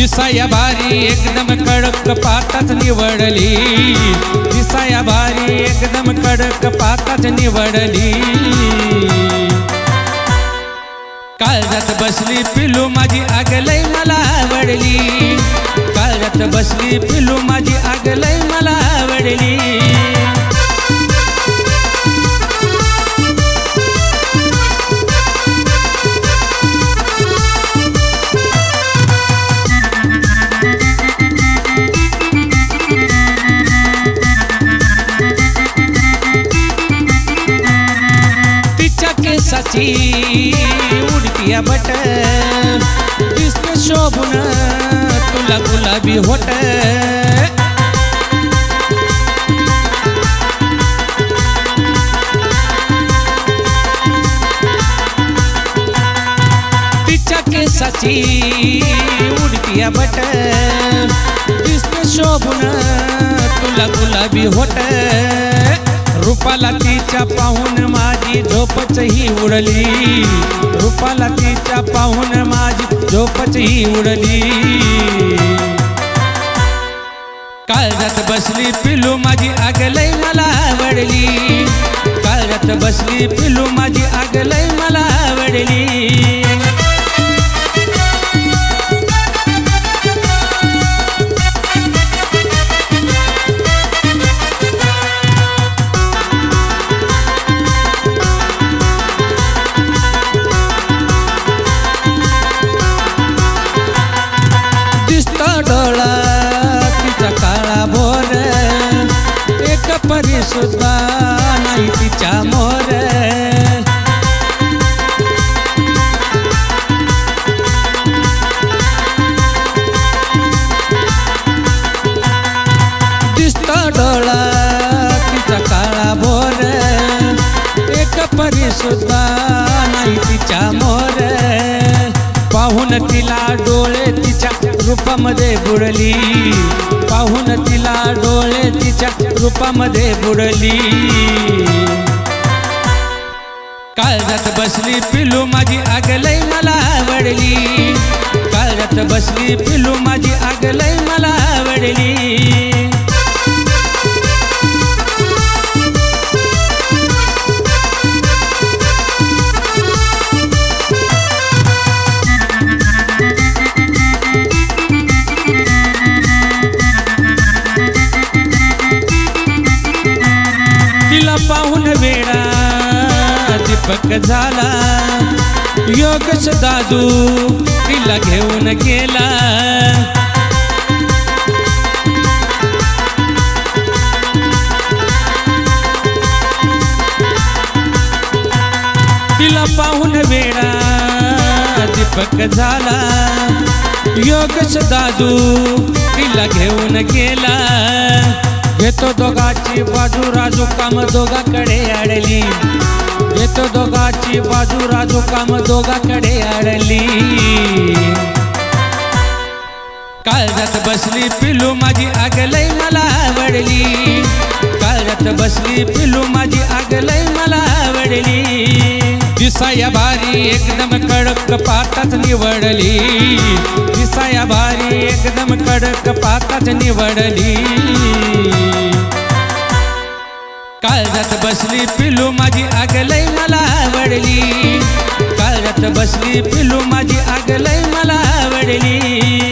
दिसाया भारी एकदम कडक पाताच निवडली, दिसाया भारी एकदम कडक पाताच निवडली। काळजात बसली पिलू माझी आग लय मला आवडली, काळजात बसली पिलू माझी आग लय मला आवडली। केसाची उडतीया बट दिसते शोभून तुला गुलाबी होट, तिच्या केसाची उडतीया बट दिसते शोभून तुला गुलाबी होट। रूपाला तिच्या पाहून माझी झोपच ही उडली, रूपाला तिच्या पाहून माझी झोपच ही उडली। काळजात बसली पिलू माझी आग लय मला आवडली, काळजात बसली पिलू माझी आग लय मला आवडली। डोळा तिचा काळा भोर एक परी सुद्धा नाही तिच्या मोर, दिसतो डोळा तिचा काळा भोर एक परी सुद्धा नाही तिच्या मोर। पाहून तिला डोळे तिच्या रूपामध्ये बुडली, पाहून तिला डोळे तिच्या रूपामध्ये बुडली। काळजात बसली पिलू माझी आग लय मला आवडली, काळजात बसली पिलू माझी आग लय मला आवडली। पाहून वेडा दीपक झाला, योगेश दादू तिला घेऊन गेला। तिला पाहून वेडा दीपक झाला, योगेश दादू तिला घेऊन गेला। घेतो दोघाची बाजू राजू काम दोघाकडे अडली, घेतो दोघाची बाजू राजू काम दोघाकडे अडली। काळजात बसली पिलू माझी आग लय मला आवडली, काळजात बसली पिलू माझी आग लय मला आवडली। दिसाया भारी एकदम कडक पाताच निवडली, दिसाया भारी एकदम कडक पाताच निवडली। काळजात बसली पिलू माझी आग लय मला आवडली, काळजात बसली पिलू माझी आग लय मला आवडली।